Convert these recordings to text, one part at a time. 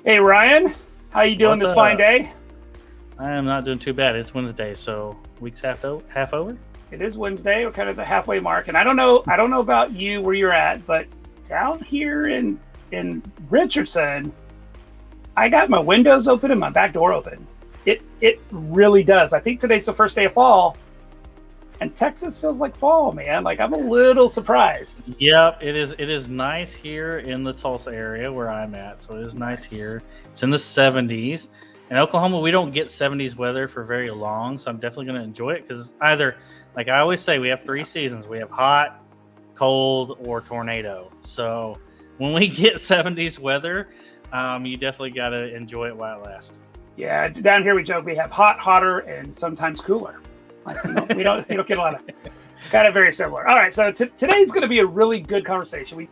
Hey Ryan, how you doing What's this fine up? day? I am not doing too bad. It's Wednesday, so week's half over. It is Wednesday. We're kind of the halfway mark, and I don't know about you where you're at, but down here in Richardson, I got my windows open and my back door open. It really does. I think today's the first day of fall, and Texas feels like fall, man. Like I'm a little surprised. Yep, it is. It is nice here in the Tulsa area where I'm at. So it is nice here. It's in the 70s. In Oklahoma, we don't get 70s weather for very long, so I'm definitely going to enjoy it because either, like I always say, we have three seasons. We have hot, cold, or tornado. So when we get 70s weather, you definitely got to enjoy it while it lasts. Yeah, down here we joke we have hot, hotter, and sometimes cooler. Like, we don't get a lot of kind of very similar. All right, so today's going to be a really good conversation.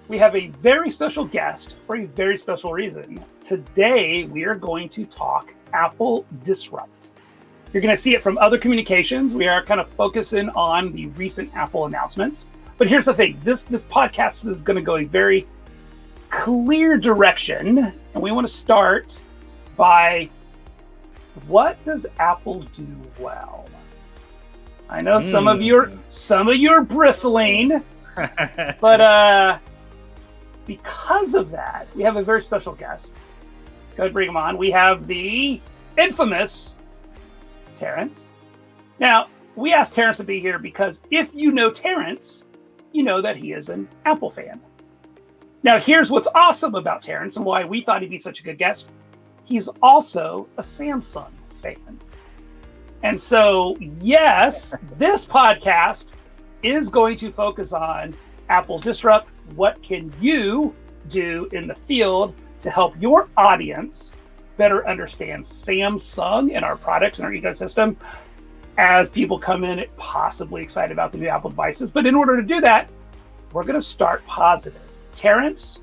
We have a very special guest for a very special reason. Today we are going to talk Apple Disrupt. You're going to see it from other communications. We are kind of focusing on the recent Apple announcements. But here's the thing: this podcast is going to go a very clear direction, and we want to start by what does Apple do well? I know some of you are bristling, but because of that, we have a very special guest. Go ahead, bring him on. We have the infamous Terrance. Now, we asked Terrance to be here because if you know Terrance, you know that he is an Apple fan. Now, here's what's awesome about Terrance and why we thought he'd be such a good guest. He's also a Samsung fan. And so, yes, this podcast is going to focus on Apple Disrupt. What can you do in the field to help your audience better understand Samsung and our products and our ecosystem as people come in possibly excited about the new Apple devices? But in order to do that, we're going to start positive. Terrance?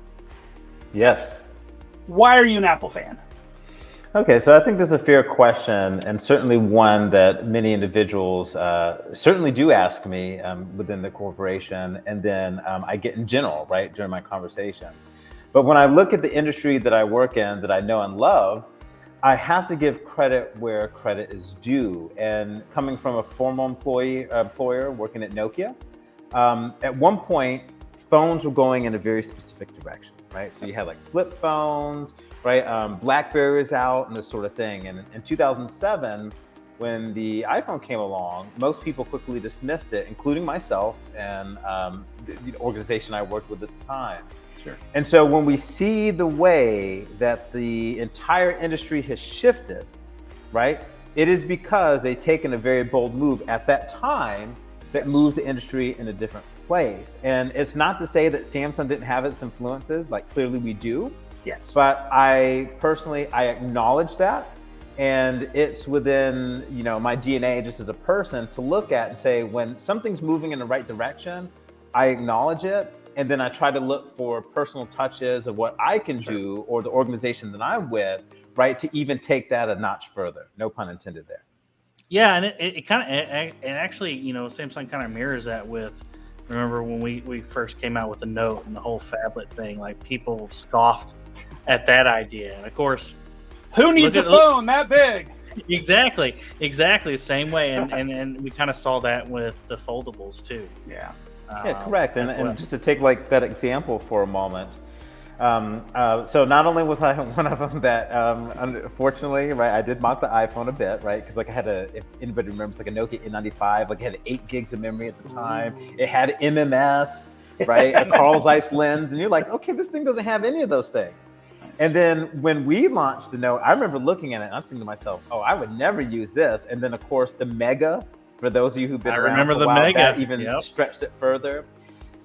Yes. Why are you an Apple fan? Okay, so I think this is a fair question, and certainly one that many individuals certainly do ask me within the corporation, and then I get in general, right, during my conversations. But when I look at the industry that I work in, that I know and love, I have to give credit where credit is due. And coming from a former employer working at Nokia, at one point, phones were going in a very specific direction, right? So you had like flip phones, right? BlackBerry out and this sort of thing. And in 2007, when the iPhone came along, most people quickly dismissed it, including myself and the organization I worked with at the time. Sure. And so when we see the way that the entire industry has shifted, right? It is because they've taken a very bold move at that time that moved the industry in a different place. And it's not to say that Samsung didn't have its influences, like clearly we do. Yes. But I acknowledge that, and it's within my DNA just as a person to look at and say when something's moving in the right direction, I acknowledge it, and then I try to look for personal touches of what I can do or the organization that I'm with, right, to even take that a notch further. No pun intended there. Yeah, and it kind of and actually, Samsung kind of mirrors that with. Remember when we first came out with the Note and the whole phablet thing? Like people scoffed at that idea, and of course, who needs a phone that big? Exactly, same way, and we kind of saw that with the foldables too. Yeah, correct. And just to take like that example for a moment. So not only was I one of them that, unfortunately, right, I did mock the iPhone a bit, right? Because like I had if anybody remembers, like a Nokia N95, like it had 8 gigs of memory at the time. It had MMS, right? A Carl Zeiss lens, and you're like, okay, this thing doesn't have any of those things. And then when we launched the Note, I remember looking at it and I'm thinking to myself, oh, I would never use this. And then of course the Mega, for those of you who've been around for a while, Mega that even stretched it further.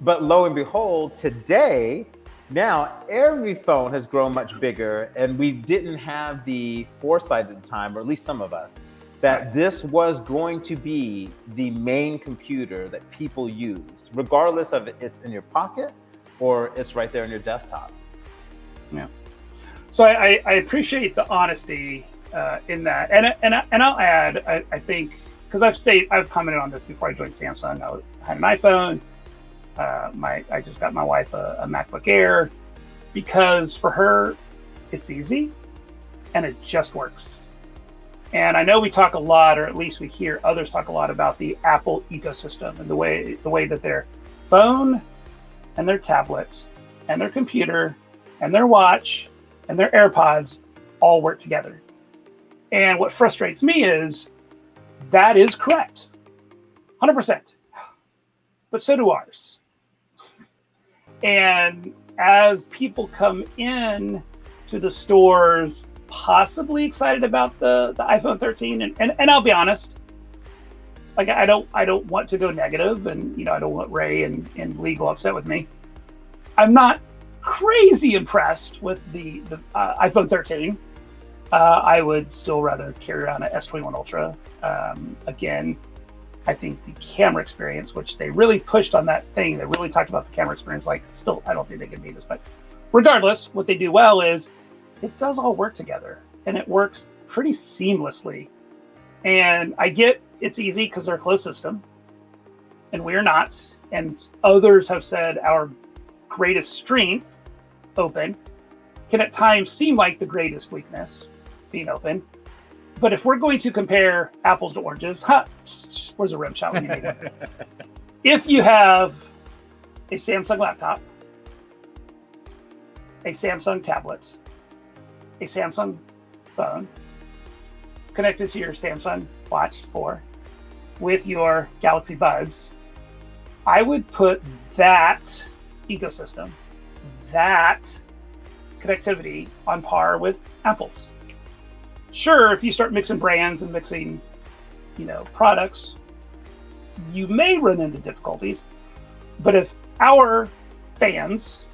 But lo and behold, today, now every phone has grown much bigger, and we didn't have the foresight at the time, or at least some of us, that this was going to be the main computer that people used, regardless of it's in your pocket or it's right there on your desktop. Yeah. So I appreciate the honesty in that, and I'll add, I think, because I've commented on this before I joined Samsung. I had an iPhone. I just got my wife a MacBook Air because for her, it's easy, and it just works. And I know we talk a lot, or at least we hear others talk a lot about the Apple ecosystem and the way that their phone and their tablet and their computer and their watch and their AirPods all work together. And what frustrates me is that is correct, 100%. But so do ours. And as people come in to the stores, possibly excited about the iPhone 13, and I'll be honest, like I don't want to go negative, and I don't want Ray and Lee go upset with me. I'm not crazy impressed with the iPhone 13. I would still rather carry around an S21 Ultra. Again, I think the camera experience, which they really pushed on that thing, they really talked about the camera experience. Like, still, I don't think they can beat this, but regardless, what they do well is it does all work together, and it works pretty seamlessly. And I get it's easy because they're a closed system, and we are not. And others have said our greatest strength, open, can at times seem like the greatest weakness, being open. But if we're going to compare apples to oranges, where's a rim shot when you need one? If you have a Samsung laptop, a Samsung tablet, a Samsung phone connected to your Samsung Watch 4 with your Galaxy Buds, I would put that ecosystem, that connectivity on par with Apple's. Sure, if you start mixing brands and mixing, products, you may run into difficulties. But if our fans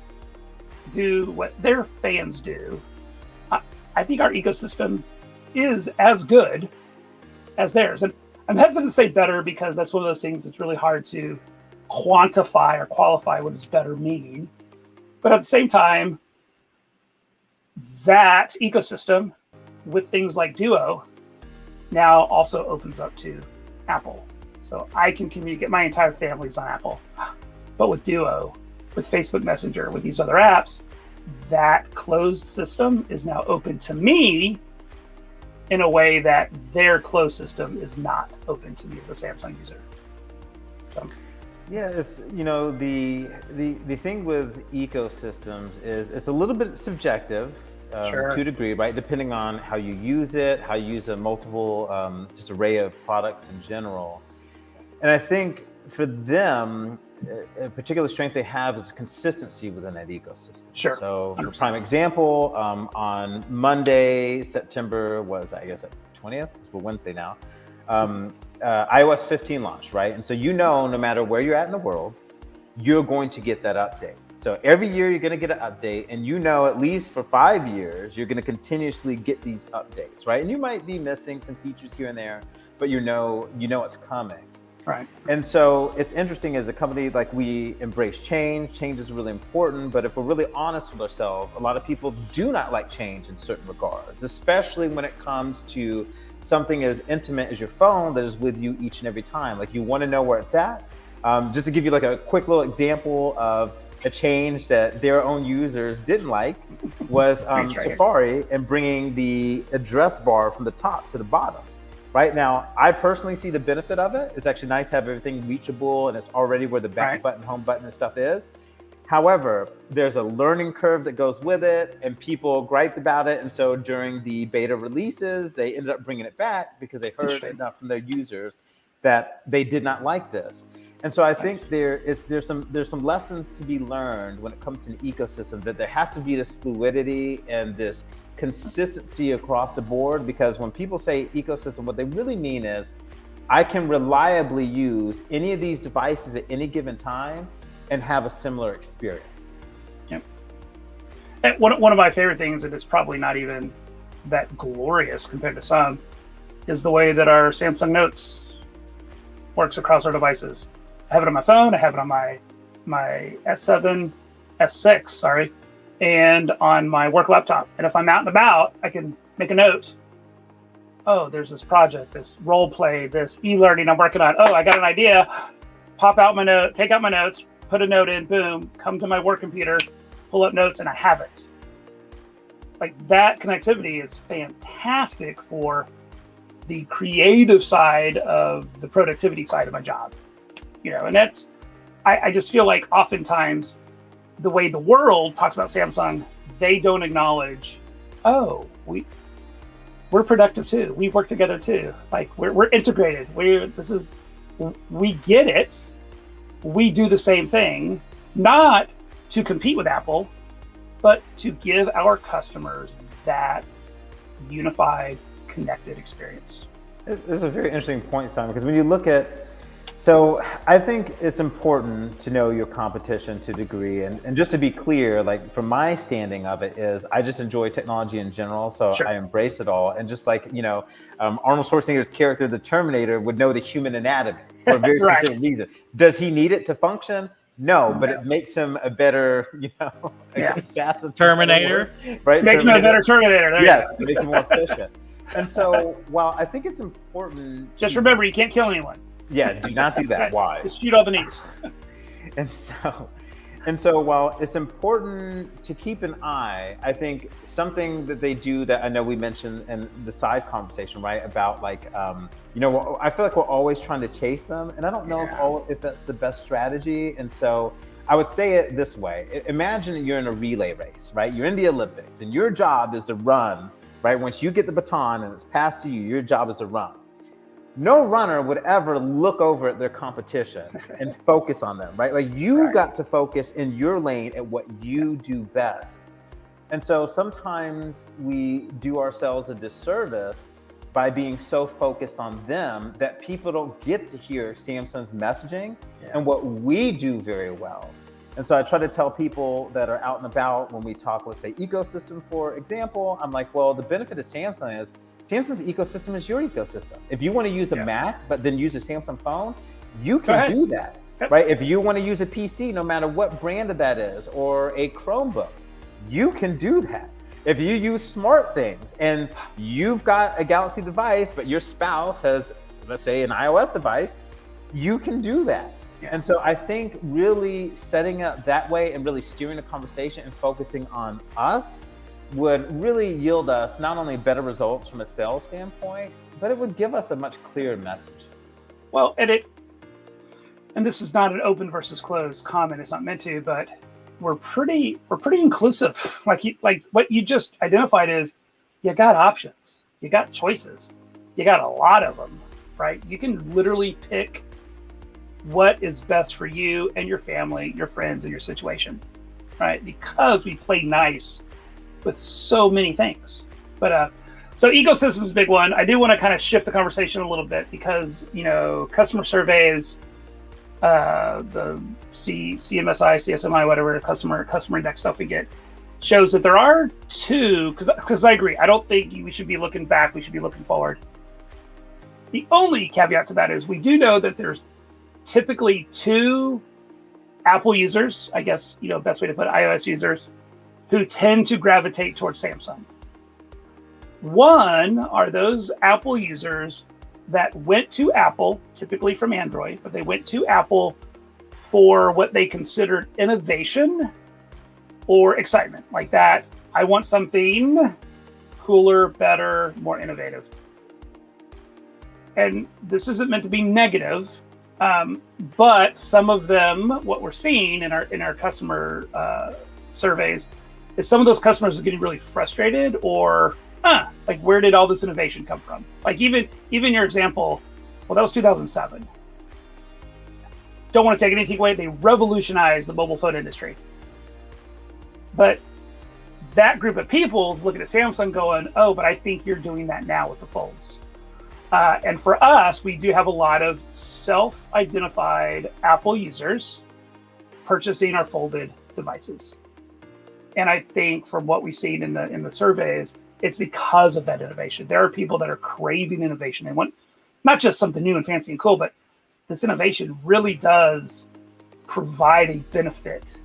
do what their fans do, I think our ecosystem is as good as theirs. And I'm hesitant to say better because that's one of those things that's really hard to quantify or qualify what does better mean. But at the same time, that ecosystem with things like Duo now also opens up to Apple. So I can communicate, my entire family's on Apple. But with Duo, with Facebook Messenger, with these other apps, that closed system is now open to me in a way that their closed system is not open to me as a Samsung user. So. Yeah, it's the thing with ecosystems is it's a little bit subjective Sure. to a degree, right? Depending on how you use it, how you use a multiple just array of products in general. And I think for them, a particular strength they have is consistency within that ecosystem. Sure. So, for prime example, on Monday, September was, I guess, 20th? It's Wednesday now. iOS 15 launched, right? And so no matter where you're at in the world, you're going to get that update. So every year you're going to get an update, and at least for 5 years, you're going to continuously get these updates, right? And you might be missing some features here and there, but you know it's coming. Right. And so it's interesting as a company, like we embrace change. Change is really important, but if we're really honest with ourselves, a lot of people do not like change in certain regards, especially when it comes to something as intimate as your phone that is with you each and every time. Like, you want to know where it's at. Just to give you like a quick little example of a change that their own users didn't like was Safari and bringing the address bar from the top to the bottom. Right now, I personally see the benefit of it. It's actually nice to have everything reachable, and it's already where the back button, home button, and stuff is. However, there's a learning curve that goes with it, and people griped about it. And so during the beta releases, they ended up bringing it back because they heard enough from their users that they did not like this. And so I think there's some lessons to be learned when it comes to an ecosystem, that there has to be this fluidity and this consistency across the board, because when people say ecosystem, what they really mean is I can reliably use any of these devices at any given time and have a similar experience. Yep. And one of my favorite things, and it's probably not even that glorious compared to some, is the way that our Samsung Notes works across our devices. I have it on my phone, I have it on my S6, and on my work laptop. And if I'm out and about, I can make a note. Oh, there's this project, this role play, this e-learning I'm working on. Oh, I got an idea. Pop out my note, take out my notes, put a note in, boom, come to my work computer, pull up notes, and I have it. like that connectivity is fantastic for the creative side of the productivity side of my job. And that's, I just feel like oftentimes the way the world talks about Samsung, they don't acknowledge, oh, we're productive too. We work together too. Like we're integrated. We get it. We do the same thing, not to compete with Apple, but to give our customers that unified, connected experience. It's a very interesting point, Simon, because when you look at, so I think it's important to know your competition to a degree. And just to be clear, like from my standing of it is I just enjoy technology in general. So sure. I embrace it all. And just like, Arnold Schwarzenegger's character, the Terminator, would know the human anatomy for a very right. specific reason. Does he need it to function? No, but it makes him a better, assassin. Terminator. Right? Makes him a better Terminator. Yes, it makes him more efficient. And so, while I think it's important... Just remember, you can't kill anyone. Yeah, do not do that. Why? Just shoot all the knees. And so while it's important to keep an eye, I think something that they do that I know we mentioned in the side conversation, right? About like, I feel like we're always trying to chase them. And I don't know if that's the best strategy. And so I would say it this way. Imagine you're in a relay race, right? You're in the Olympics and your job is to run, right? Once you get the baton and it's passed to you, your job is to run. No runner would ever look over at their competition and focus on them, right? Like you got to focus in your lane at what you do best. And so sometimes we do ourselves a disservice by being so focused on them that people don't get to hear Samsung's messaging and what we do very well. And so I try to tell people that are out and about when we talk, let's say ecosystem, for example, I'm like, well, the benefit of Samsung is Samsung's ecosystem is your ecosystem. If you want to use a Mac, but then use a Samsung phone, you can do that, right? If you want to use a PC, no matter what brand of that is, or a Chromebook, you can do that. If you use smart things and you've got a Galaxy device, but your spouse has, let's say, an iOS device, you can do that. And so I think really setting up that way and really steering the conversation and focusing on us would really yield us not only better results from a sales standpoint, but it would give us a much clearer message. Well, and this is not an open versus closed comment. It's not meant to, but we're pretty inclusive. Like what you just identified is you got options, you got choices, you got a lot of them, right? You can literally pick what is best for you and your family, your friends, and your situation, right? Because we play nice with so many things. But so ecosystem is a big one. I do want to kind of shift the conversation a little bit because, customer surveys, the CMSI, CSMI, whatever, customer index stuff we get, shows that there are two, because I agree, I don't think we should be looking back, we should be looking forward. The only caveat to that is we do know that there's typically two Apple users, I guess, best way to put it, iOS users, who tend to gravitate towards Samsung. One are those Apple users that went to Apple, typically from Android, but they went to Apple for what they considered innovation or excitement. Like that, I want something cooler, better, more innovative. And this isn't meant to be negative, but some of them, what we're seeing in our customer surveys, is some of those customers are getting really frustrated or, like, where did all this innovation come from? Like even your example, well, that was 2007. Don't want to take anything away. They revolutionized the mobile phone industry. But that group of people is looking at Samsung going, oh, but I think you're doing that now with the folds. And for us, we do have a lot of self-identified Apple users purchasing our folded devices. And I think from what we've seen in the surveys, it's because of that innovation. There are people that are craving innovation. They want not just something new and fancy and cool, but this innovation really does provide a benefit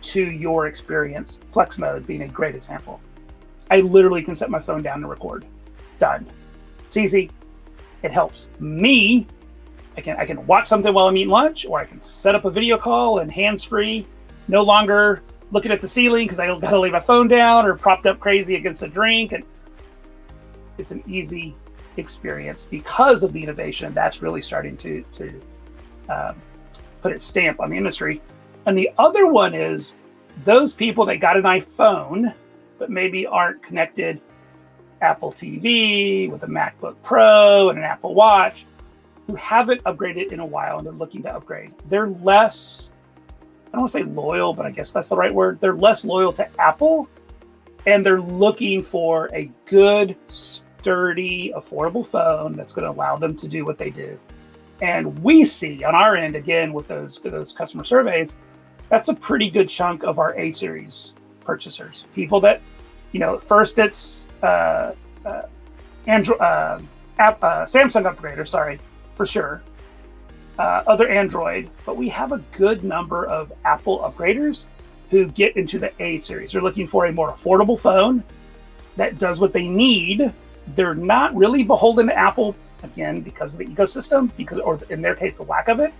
to your experience. Flex mode being a great example. I literally can set my phone down and record. Done. It's easy. It helps me. I can watch something while I'm eating lunch, or I can set up a video call and hands-free. No longer looking at the ceiling because I got to lay my phone down, or propped up crazy against a drink. And it's an easy experience because of the innovation. That's really starting to put its stamp on the industry. And the other one is those people that got an iPhone, but maybe aren't connected Apple TV with a MacBook Pro and an Apple Watch, who haven't upgraded in a while and they're looking to upgrade. They're less, I don't want to say loyal, but I guess that's the right word. They're less loyal to Apple, and they're looking for a good, sturdy, affordable phone that's going to allow them to do what they do. And we see on our end, again, with those customer surveys, that's a pretty good chunk of our A series purchasers. People that, first it's Samsung upgrader, sorry, for sure. Other Android, but we have a good number of Apple upgraders who get into the A series. They're looking for a more affordable phone that does what they need. They're not really beholden to Apple, again, because of the ecosystem, or in their case, the lack of it.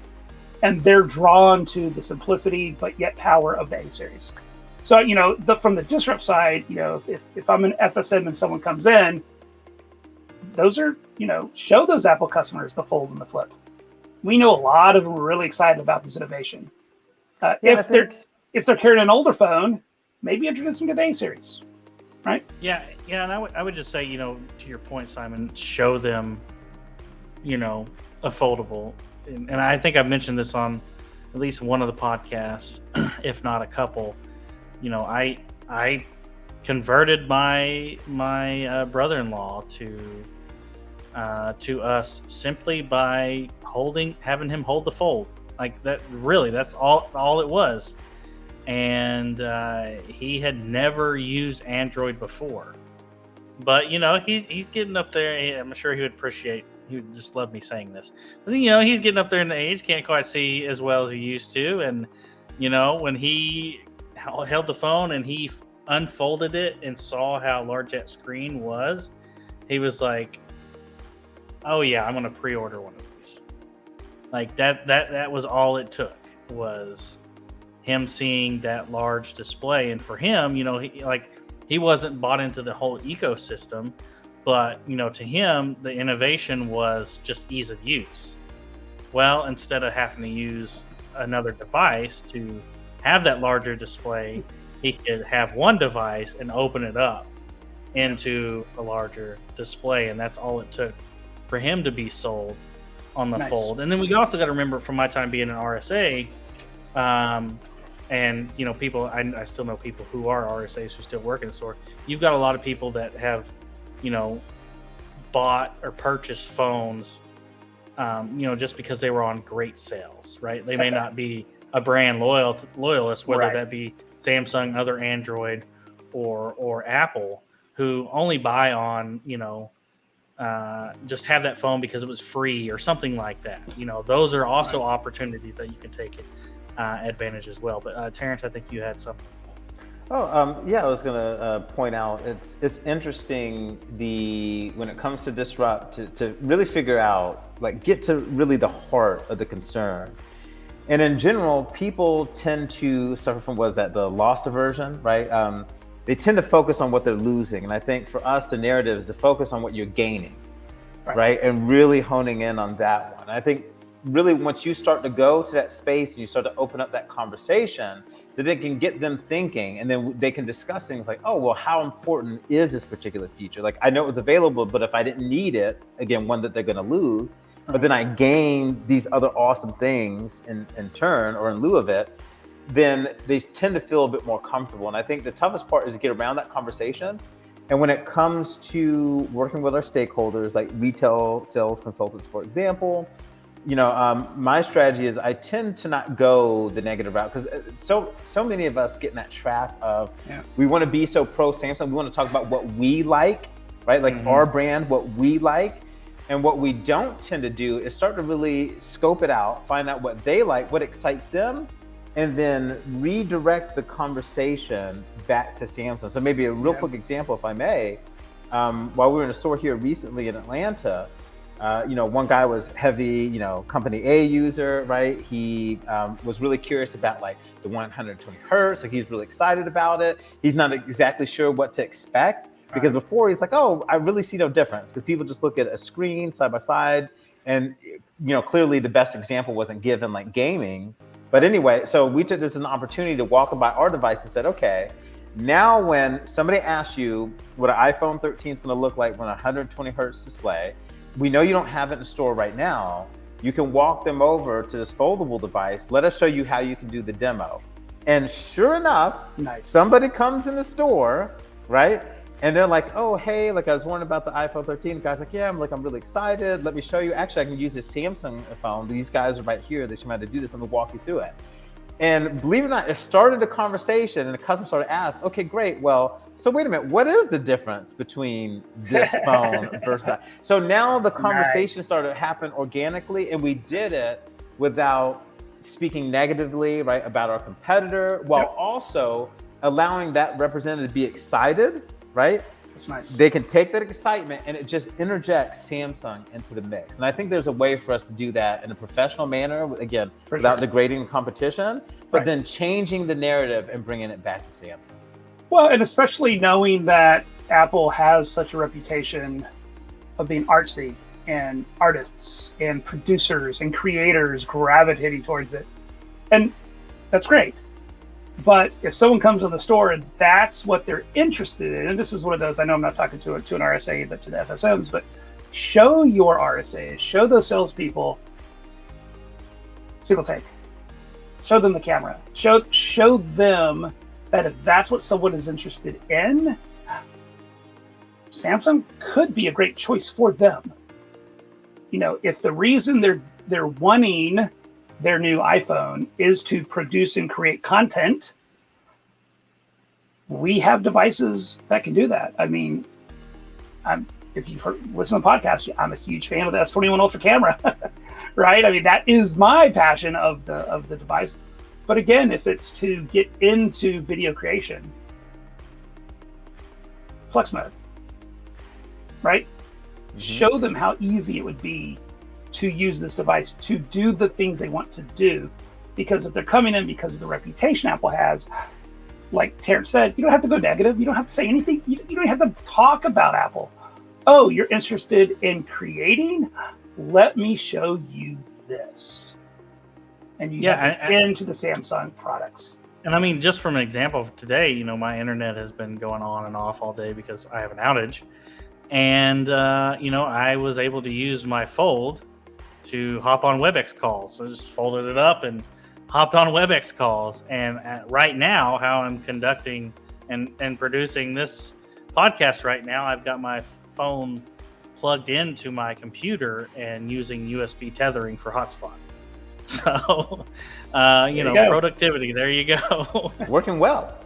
And they're drawn to the simplicity, but yet power of the A series. So, from the disrupt side, if I'm an FSM and someone comes in, those are, show those Apple customers the Fold and the Flip. We know a lot of them are really excited about this innovation. If they're carrying an older phone, maybe introduce them to the A series, right? Yeah, and I would just say, to your point, Simon, show them, a foldable. And I think I've mentioned this on at least one of the podcasts, if not a couple. I converted my brother-in-law to us simply by having him hold the Fold. Like that, really, that's all it was. And he had never used Android before, but he's getting up there. I'm sure he would appreciate. He would just love me saying this. But he's getting up there in the age, can't quite see as well as he used to. And when he held the phone and he unfolded it and saw how large that screen was, he was like, "Oh yeah, I'm gonna pre-order one of these." Like that was all it took, was him seeing that large display. And for him, he wasn't bought into the whole ecosystem, but to him the innovation was just ease of use. Well, instead of having to use another device to have that larger display, he could have one device and open it up into a larger display, and that's all it took for him to be sold on the Fold. And then we also got to remember, from my time being an RSA, and people, I still know people who are RSAs who still work in the store. You've got a lot of people that have bought or purchased phones just because they were on great sales, right? They may not be a brand loyalist, whether that be Samsung, other Android, or Apple, who only buy on just have that phone because it was free or something like that. Those are also opportunities that you can take advantage as well. But Terrance, I think you had something. I was going to point out, it's interesting when it comes to disrupt, to really figure out, get to really the heart of the concern. And in general, people tend to suffer from, the loss aversion, right? They tend to focus on what they're losing. And I think for us, the narrative is to focus on what you're gaining, right? And really honing in on that one. I think really once you start to go to that space and you start to open up that conversation, that it can get them thinking, and then they can discuss things like, oh, well, how important is this particular feature? Like, I know it was available, but if I didn't need it, again, one that they're going to lose, but then I gain these other awesome things in turn, or in lieu of it, then they tend to feel a bit more comfortable. And I think the toughest part is to get around that conversation. And when it comes to working with our stakeholders, like retail sales consultants, for example, my strategy is I tend to not go the negative route, because so many of us get in that trap of we want to be so pro Samsung. We want to talk about what we like, right? Like our brand, what we like. And what we don't tend to do is start to really scope it out, find out what they like, what excites them, and then redirect the conversation back to Samsung. So maybe a real quick example, if I may, while we were in a store here recently in Atlanta, One guy was heavy, company A user, right? He was really curious about like the 120 hertz. Like he's really excited about it. He's not exactly sure what to expect because before he's like, oh, I really see no difference because people just look at a screen side by side. And, clearly the best example wasn't given like gaming. But anyway, so we took this as an opportunity to walk by our device and said, okay, now when somebody asks you what an iPhone 13 is going to look like when 120 hertz display, we know you don't have it in store right now. You can walk them over to this foldable device. Let us show you how you can do the demo. And sure enough, somebody comes in the store, right? And they're like, oh, hey, like I was wondering about the iPhone 13. The guy's like, yeah, I'm really excited. Let me show you. Actually, I can use this Samsung phone. These guys are right here. They show me how to do this. Let me walk you through it. And believe it or not, it started a conversation and the customer started to ask, okay, great. Well, so wait a minute, what is the difference between this phone versus that? So now the conversation started to happen organically, and we did it without speaking negatively, right, about our competitor, while also allowing that representative to be excited, right? That's nice. They can take that excitement and it just interjects Samsung into the mix. And I think there's a way for us to do that in a professional manner, again, without degrading competition, but then changing the narrative and bringing it back to Samsung. Well, and especially knowing that Apple has such a reputation of being artsy and artists and producers and creators gravitating towards it. And that's great. But if someone comes to the store and that's what they're interested in, and this is one of those, I know I'm not talking to an RSA, but to the FSMs, but show your RSAs, show those salespeople, single take, show them the camera, show them that if that's what someone is interested in, Samsung could be a great choice for them. If the reason they're wanting their new iPhone is to produce and create content, we have devices that can do that. I mean, if you've listened to the podcast, I'm a huge fan of the S21 Ultra camera, right? I mean, that is my passion of the device. But again, if it's to get into video creation, flex mode, right? Mm-hmm. Show them how easy it would be to use this device to do the things they want to do. Because if they're coming in because of the reputation Apple has, like Terrance said, you don't have to go negative. You don't have to say anything. You don't have to talk about Apple. Oh, you're interested in creating? Let me show you this. And you get into the Samsung products. And I mean, just from an example of today, my internet has been going on and off all day because I have an outage. And, I was able to use my Fold to hop on WebEx calls. So I just folded it up and hopped on WebEx calls. And right now, how I'm conducting and producing this podcast right now, I've got my phone plugged into my computer and using USB tethering for hotspot. So, productivity, there you go. Working well.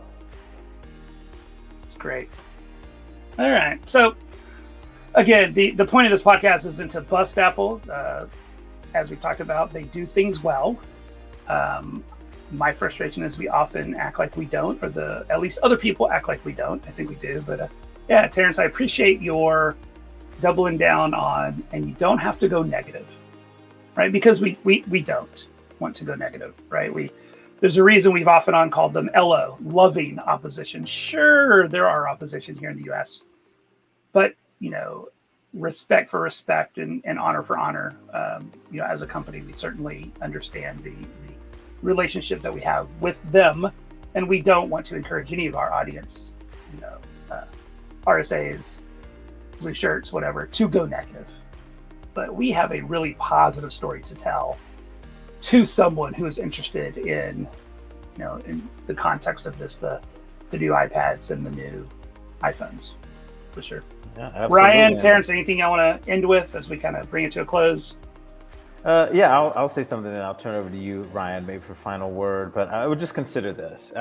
It's great. All right. So, again, the point of this podcast isn't to bust Apple. As we talked about, they do things well. My frustration is we often act like we don't, or at least other people act like we don't. I think we do. But Terrance, I appreciate your doubling down on, and you don't have to go negative, right? Because we don't want to go negative, right? There's a reason we've often called them LO, loving opposition. Sure, there are opposition here in the US, but respect for respect and honor for honor. As a company, we certainly understand the relationship that we have with them, and we don't want to encourage any of our audience, RSAs, blue shirts, whatever, to go negative. But we have a really positive story to tell to someone who is interested in, in the context of this, the new iPads and the new iPhones, for sure. Yeah, Ryan, Terrance, anything I want to end with as we kind of bring it to a close? I'll say something and I'll turn over to you, Ryan, maybe for final word. But I would just consider this.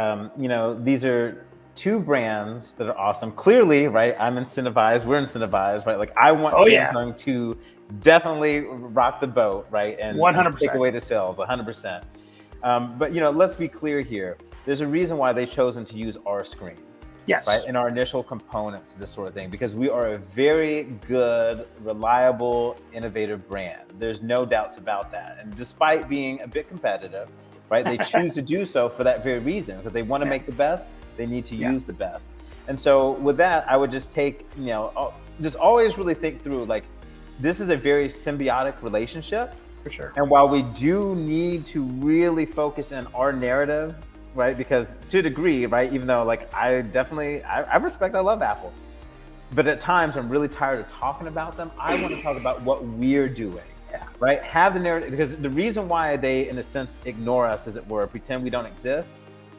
These are two brands that are awesome. Clearly, right? We're incentivized, right? Like I want Samsung to definitely rock the boat, right? And 100%. Take away the sales, 100%. But let's be clear here. There's a reason why they've chosen to use our screens. Yes. Right. In our initial components, this sort of thing, because we are a very good, reliable, innovative brand. There's no doubts about that. And despite being a bit competitive, right, they choose to do so for that very reason, because they want to make the best, they need to use the best. And so with that, I would just take, just always really think through, like, this is a very symbiotic relationship. For sure. And while we do need to really focus on our narrative, right? Because to a degree, right? Even though, like, I love Apple, but at times I'm really tired of talking about them. I want to talk about what we're doing, right? Have the narrative, because the reason why they, in a sense, ignore us, as it were, pretend we don't exist,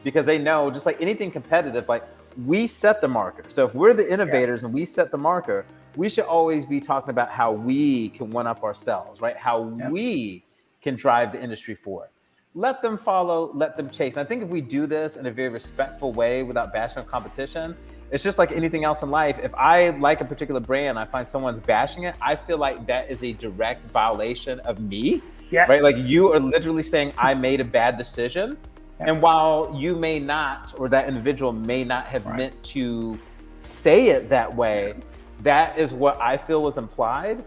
because they know, just like anything competitive, like, we set the marker. So if we're the innovators and we set the marker, we should always be talking about how we can one up ourselves, right? How we can drive the industry forward. Let them follow, let them chase. And I think if we do this in a very respectful way without bashing on competition, it's just like anything else in life. If I like a particular brand, I find someone's bashing it, I feel like that is a direct violation of me, right? Like, you are literally saying I made a bad decision. And while you may not, or that individual may not have meant to say it that way, that is what I feel was implied.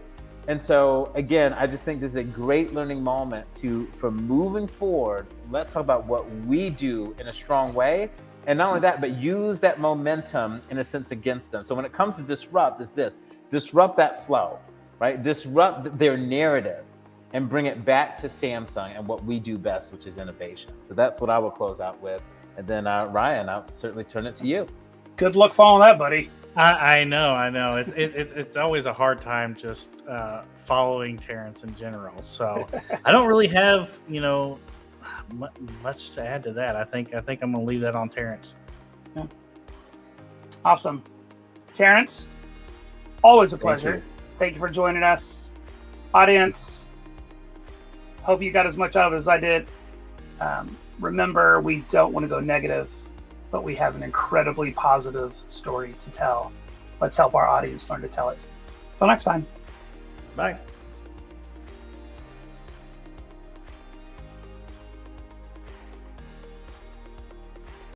And so, again, I just think this is a great learning moment for moving forward. Let's talk about what we do in a strong way. And not only that, but use that momentum, in a sense, against them. So when it comes to disrupt, it's this: disrupt that flow, right? Disrupt their narrative and bring it back to Samsung and what we do best, which is innovation. So that's what I will close out with. And then, Ryan, I'll certainly turn it to you. Good luck following that, buddy. I know. It's always a hard time just following Terrance in general. So I don't really have much to add to that. I think I'm going to leave that on Terrance. Yeah. Awesome, Terrance. Always a pleasure. Thank you for joining us, audience. Hope you got as much out of it as I did. Remember, we don't want to go negative, but we have an incredibly positive story to tell. Let's help our audience learn to tell it. Till next time. Bye.